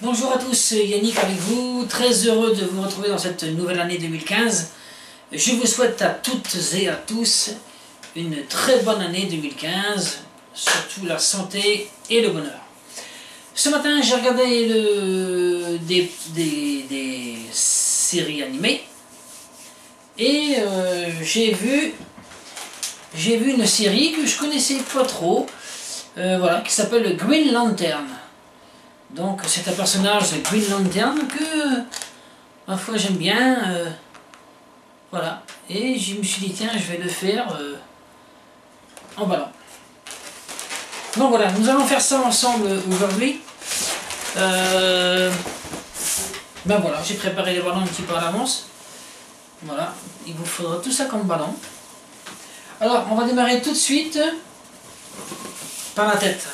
Bonjour à tous, Yannick avec vous, très heureux de vous retrouver dans cette nouvelle année 2015. Je vous souhaite à toutes et à tous une très bonne année 2015, surtout la santé et le bonheur. Ce matin, j'ai regardé des séries animées et j'ai vu une série que je connaissais pas trop, voilà, qui s'appelle Green Lantern. Donc c'est un personnage de Green Lantern que, ma foi, j'aime bien, voilà. Et je me suis dit, tiens, je vais le faire en ballon. Donc voilà, nous allons faire ça ensemble aujourd'hui. Ben voilà, j'ai préparé les ballons un petit peu à l'avance. Voilà, il vous faudra tout ça comme ballon. Alors, on va démarrer tout de suite par la tête.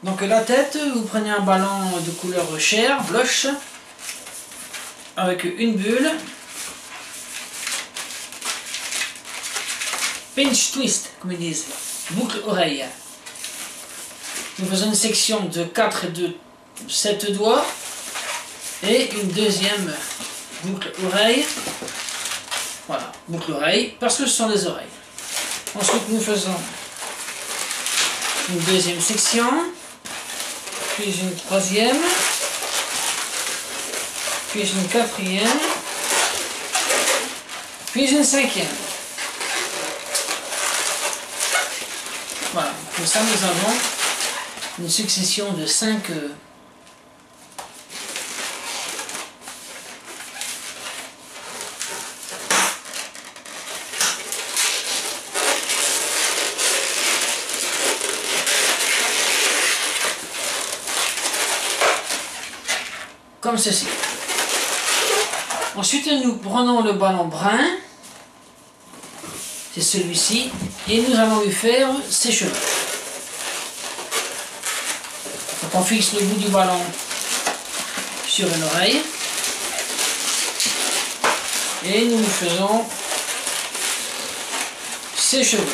Donc la tête, vous prenez un ballon de couleur chair, blush, avec une bulle, pinch twist, comme ils disent, boucle oreille. Nous faisons une section de 4 et de 7 doigts, et une deuxième boucle oreille, voilà, boucle oreille, parce que ce sont des oreilles. Ensuite nous faisons une deuxième section, puis une troisième, puis une quatrième, puis une cinquième. Voilà, comme ça nous avons une succession de 5 comme ceci. Ensuite, nous prenons le ballon brun, c'est celui-ci, et nous allons lui faire ses cheveux. Donc on fixe le bout du ballon sur une oreille, et nous lui faisons ses cheveux.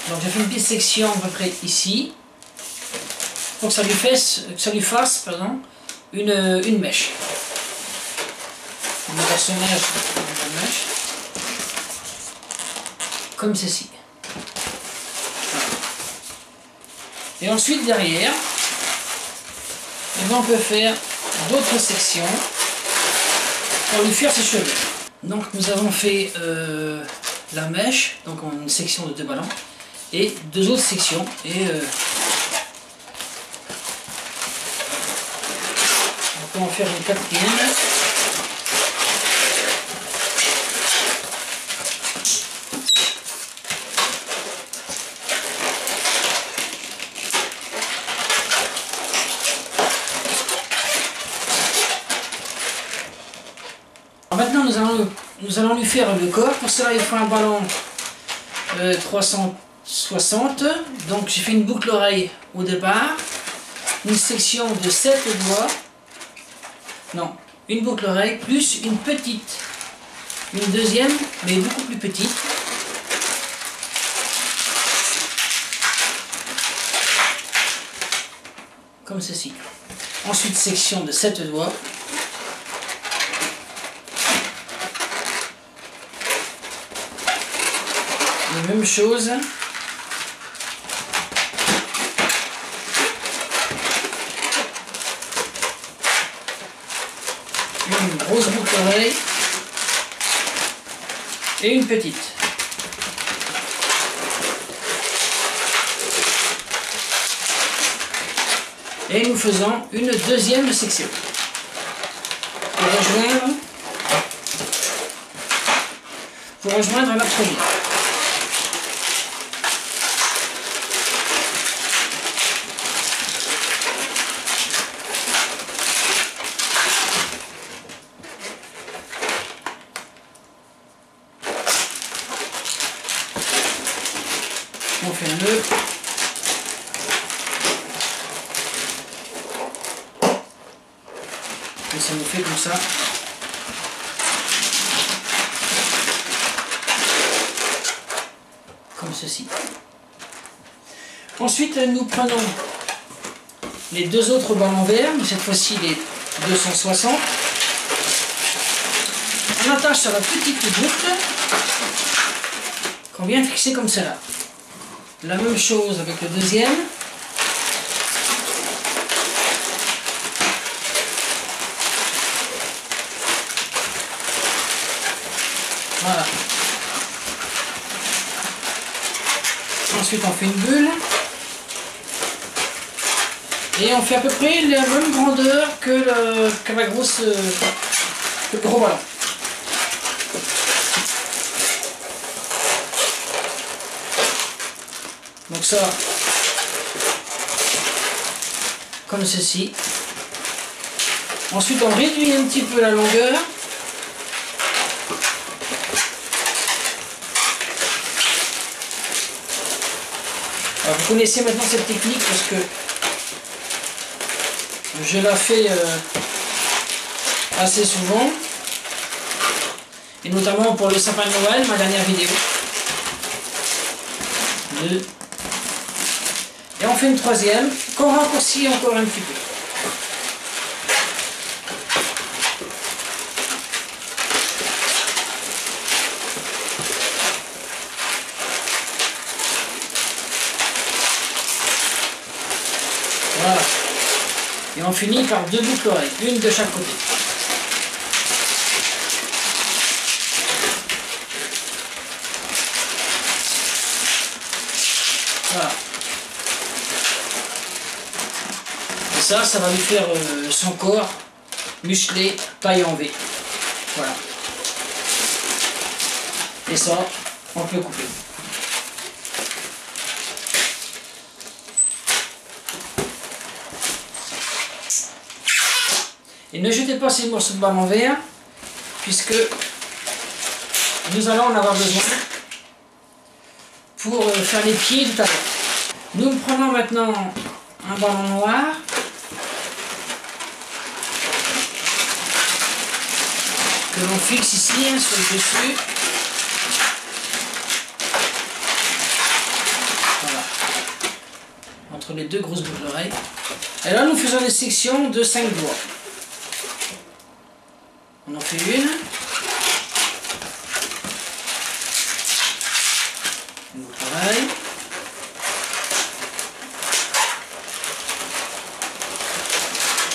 Donc j'ai fait une petite section à peu près ici, pour que ça lui fasse une mèche. Une mèche. Comme ceci. Voilà. Et ensuite derrière, on peut faire d'autres sections pour lui faire ses cheveux. Donc nous avons fait la mèche, donc une section de 2 ballons, et 2 autres sections. Et on va faire une quatrième. Alors maintenant nous allons lui faire le corps. Pour cela il faut un ballon 360. Donc j'ai fait une boucle oreille au départ, une section de 7 doigts. Non, une boucle oreille plus une petite, une deuxième, mais beaucoup plus petite. Comme ceci. Ensuite, section de 7 doigts. La même chose. Une grosse boucle oreille et une petite. Et nous faisons une deuxième section pour rejoindre la première. On fait un nœud. Et ça nous fait comme ça. Comme ceci. Ensuite, nous prenons les deux autres ballons verts, mais cette fois-ci les 260. On attache sur la petite boucle qu'on vient fixer comme cela. La même chose avec le deuxième. Voilà. Ensuite on fait une bulle. Et on fait à peu près la même grandeur que le gros ballon. Donc ça, comme ceci. Ensuite on réduit un petit peu la longueur. Alors, vous connaissez maintenant cette technique parce que je la fais assez souvent, et notamment pour le sapin de Noël, ma dernière vidéo. 2. Et on fait une troisième, qu'on raccourcit encore un petit peu. Voilà. Et on finit par deux boucles oreilles, une de chaque côté. Voilà. Et ça va lui faire son corps musclé, taille en V. Voilà. Et ça, on peut couper. Et ne jetez pas ces morceaux de ballon vert, puisque nous allons en avoir besoin pour faire les pieds tout à l'heure. Nous prenons maintenant un ballon noir. Que l'on fixe ici, sur le dessus. Voilà. Entre les deux grosses boucles d'oreilles. Et là, nous faisons des sections de 5 doigts. On en fait une. Une boucle d'oreille.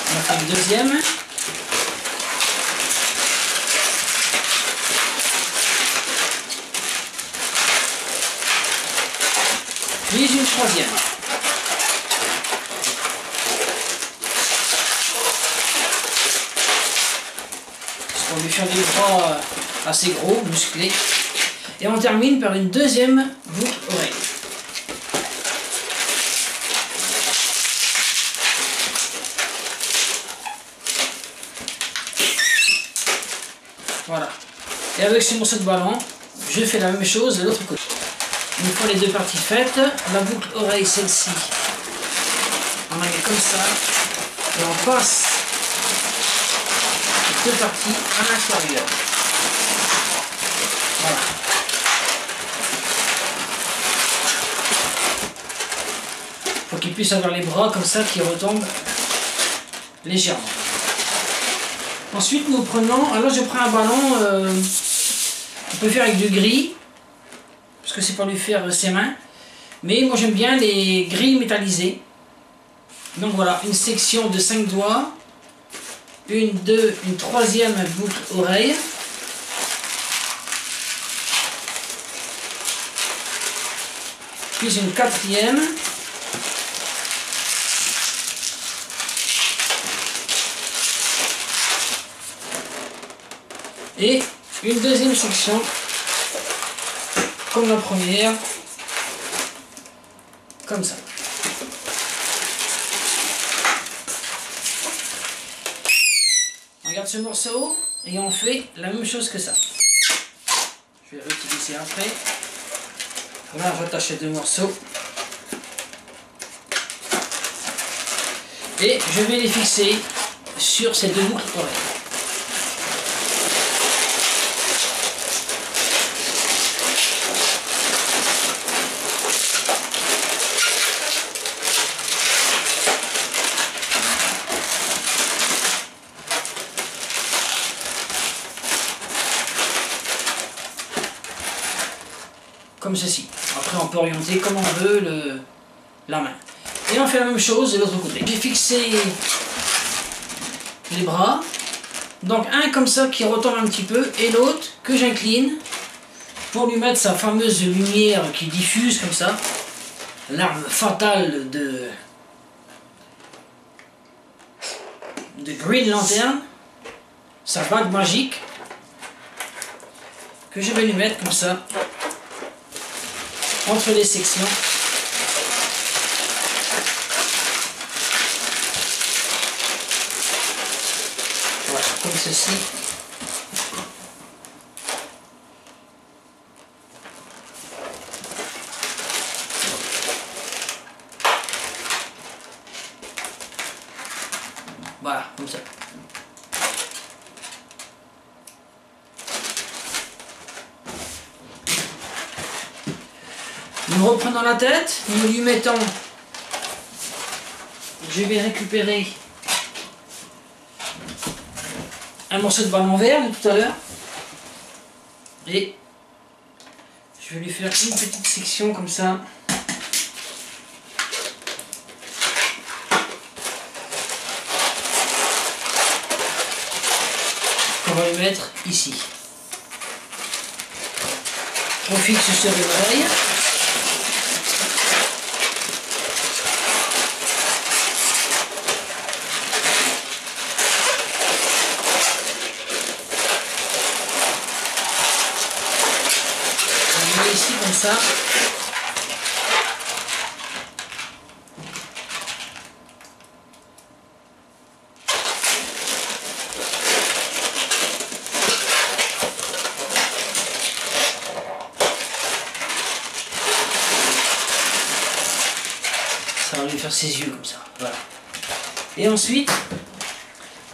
On en fait une deuxième. Puis une troisième. On lui faire des bras assez gros, musclés. Et on termine par une deuxième boucle oreille. Voilà. Et avec ce morceau de ballon, je fais la même chose de l'autre côté. Une fois les deux parties faites, la boucle oreille, celle-ci, on la met comme ça, et on passe les deux parties à l'intérieur. Voilà. Faut qu'il puisse avoir les bras comme ça qui retombent légèrement. Ensuite nous prenons, alors je prends un ballon, on peut faire avec du gris, parce que c'est pour lui faire ses mains, mais moi j'aime bien les grilles métallisées. Donc voilà, une section de 5 doigts, une troisième boucle oreille, puis une quatrième, et une deuxième section comme la première, comme ça. On regarde ce morceau et on fait la même chose que ça. Je vais réutiliser après. Là, on rattache les deux morceaux. Et je vais les fixer sur ces deux boucles oreilles. comme ceci. Après on peut orienter comme on veut la main. Et on fait la même chose de l'autre côté. J'ai fixé les bras, donc un comme ça qui retombe un petit peu, et l'autre que j'incline pour lui mettre sa fameuse lumière qui diffuse comme ça, l'arme fatale de Green Lantern, sa bague magique, que je vais lui mettre comme ça, entre les sections. Voilà, comme ceci. Voilà, comme ça. Nous reprenons la tête, nous lui mettons, je vais récupérer un morceau de ballon vert de tout à l'heure, et je vais lui faire une petite section comme ça. On va le mettre ici. On fixe sur les oreilles. On le met ici comme ça. Ça va lui faire ses yeux comme ça, voilà. Et ensuite,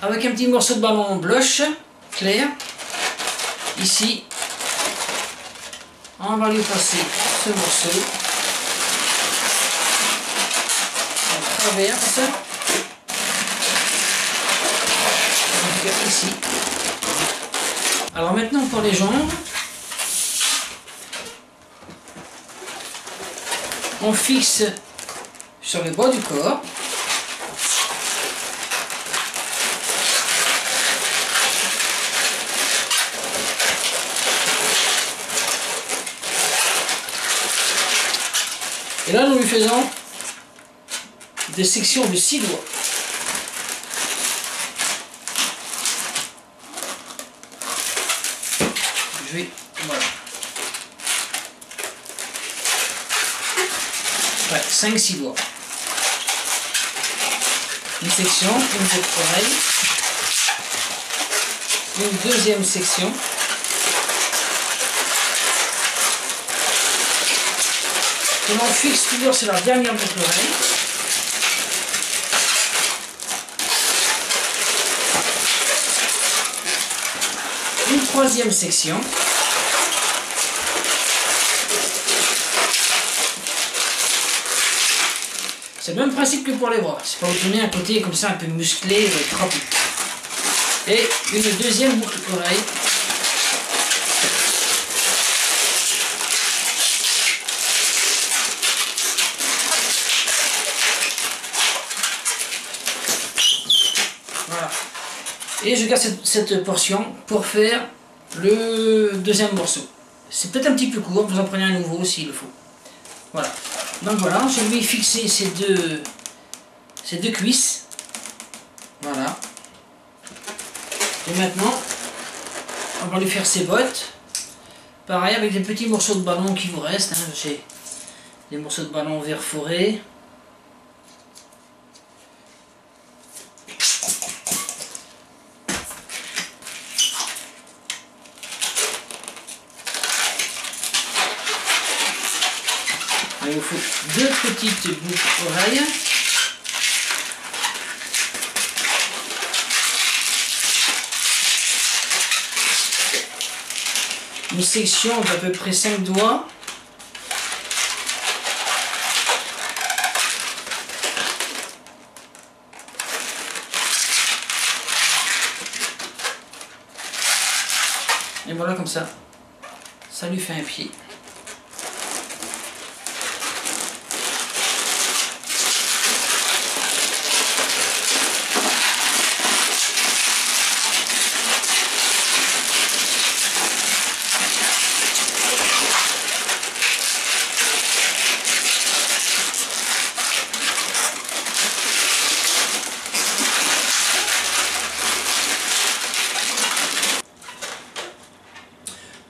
avec un petit morceau de ballon blush clair, ici, on va lui passer ce morceau à travers ça. On va faire ici. Alors maintenant pour les jambes, on fixe sur le bas du corps. Et là, nous lui faisons des sections de 6 doigts. Je vais, voilà. Ouais, 5-6 doigts. Une section, une autre oreille, une deuxième section, et on fixe toujours sur la dernière boucle d'oreille. Une troisième section. C'est le même principe que pour les bras. C'est pour obtenir un côté comme ça un peu musclé, trapu. Et une deuxième boucle d'oreille. Voilà. Et je garde cette portion pour faire le deuxième morceau. C'est peut-être un petit peu court, vous en prenez un nouveau s'il le faut. Voilà. Donc voilà, je lui ai fixé ces deux cuisses. Voilà. Et maintenant, on va lui faire ses bottes. Pareil avec des petits morceaux de ballon qui vous restent. Hein. J'ai des morceaux de ballon vert forêt. Il vous faut deux petites boucles oreilles. Une section d'à peu près 5 doigts. Et voilà comme ça. Ça lui fait un pied.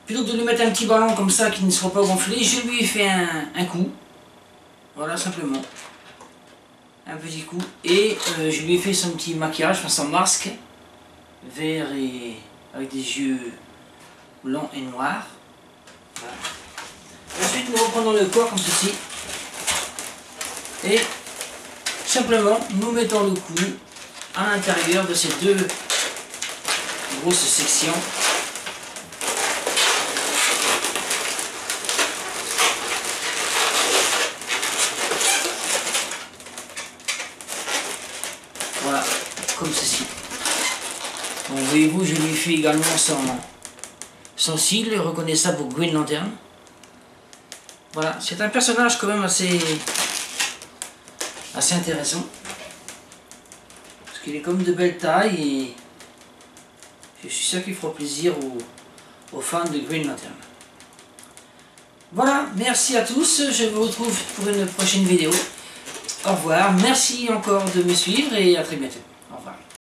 plutôt que de lui mettre un petit ballon comme ça qui ne sera pas gonflé, je lui ai fait un coup. Voilà, simplement. Un petit coup. Et je lui ai fait son petit maquillage, enfin son masque. Vert et avec des yeux blancs et noirs. Voilà. Ensuite, nous reprenons le corps comme ceci. Et simplement, nous mettons le cou à l'intérieur de ces deux grosses sections. Voilà, comme ceci. Donc voyez-vous, je lui fais également son cil, reconnaissable pour Green Lantern. Voilà, c'est un personnage quand même assez intéressant. Parce qu'il est comme de belle taille et je suis sûr qu'il fera plaisir aux fans de Green Lantern. Voilà, merci à tous, je vous retrouve pour une prochaine vidéo. Au revoir, merci encore de me suivre et à très bientôt.